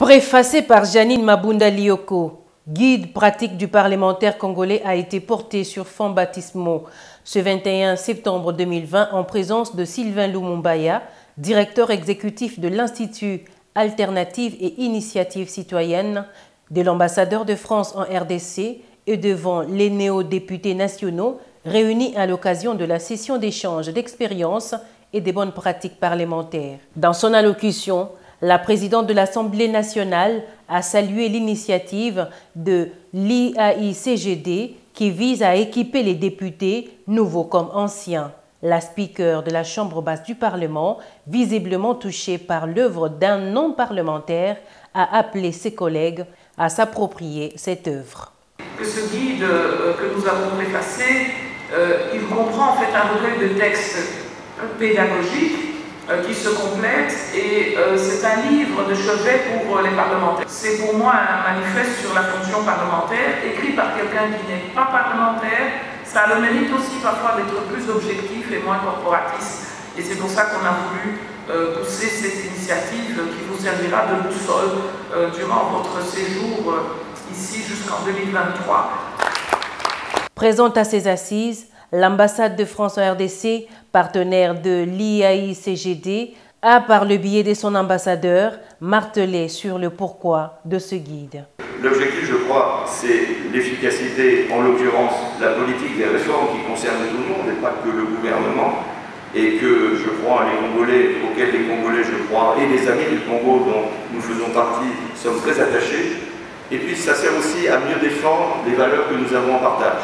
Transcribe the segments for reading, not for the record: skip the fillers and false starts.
Préfacé par Janine Mabunda Lioko, guide pratique du parlementaire congolais a été porté sur fonds baptismaux ce 21 septembre 2020 en présence de Sylvain Lumumbaya, directeur exécutif de l'Institut Alternative et Initiative Citoyenne, de l'ambassadeur de France en RDC et devant les néo-députés nationaux réunis à l'occasion de la session d'échange d'expériences et des bonnes pratiques parlementaires. Dans son allocution, la présidente de l'Assemblée nationale a salué l'initiative de l'IAICGD qui vise à équiper les députés, nouveaux comme anciens. La speaker de la Chambre basse du Parlement, visiblement touchée par l'œuvre d'un non-parlementaire, a appelé ses collègues à s'approprier cette œuvre. Ce guide que nous avons préfacé, il comprend en fait un recueil de textes pédagogiques qui se complètent et c'est un livre de chevet pour les parlementaires. C'est pour moi un manifeste sur la fonction parlementaire, écrit par quelqu'un qui n'est pas parlementaire. Ça a le mérite aussi parfois d'être plus objectif et moins corporatiste. Et c'est pour ça qu'on a voulu pousser cette initiative qui vous servira de boussole durant votre séjour ici jusqu'en 2023. Présente à ces assises, l'ambassade de France en RDC, partenaire de l'IAICGD, a par le biais de son ambassadeur martelé sur le pourquoi de ce guide. L'objectif, je crois, c'est l'efficacité, en l'occurrence la politique des réformes qui concernent tout le monde et pas que le gouvernement, et que je crois les Congolais, auxquels les Congolais, je crois, et les amis du Congo dont nous faisons partie, sommes très attachés. Et puis ça sert aussi à mieux défendre les valeurs que nous avons en partage.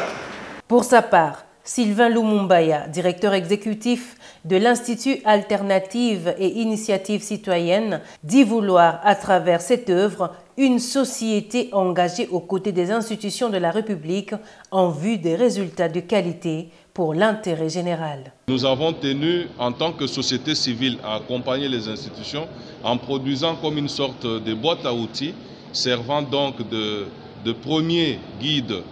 Pour sa part, Sylvain Lumumbaya, directeur exécutif de l'Institut Alternative et Initiative Citoyenne, dit vouloir, à travers cette œuvre, une société engagée aux côtés des institutions de la République en vue des résultats de qualité pour l'intérêt général. Nous avons tenu, en tant que société civile, à accompagner les institutions en produisant comme une sorte de boîte à outils, servant donc de premier guide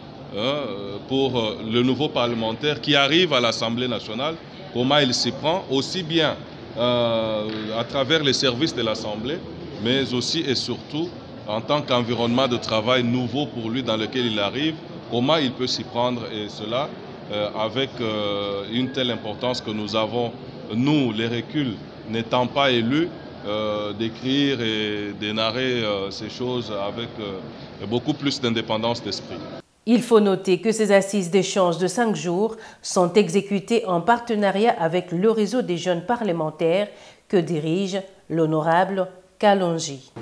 pour le nouveau parlementaire qui arrive à l'Assemblée nationale, comment il s'y prend, aussi bien à travers les services de l'Assemblée, mais aussi et surtout en tant qu'environnement de travail nouveau pour lui dans lequel il arrive, comment il peut s'y prendre, et cela avec une telle importance que nous avons, nous, les reculs, n'étant pas élus, d'écrire et de narrer ces choses avec beaucoup plus d'indépendance d'esprit. Il faut noter que ces assises d'échange de 5 jours sont exécutées en partenariat avec le réseau des jeunes parlementaires que dirige l'honorable Kalonji.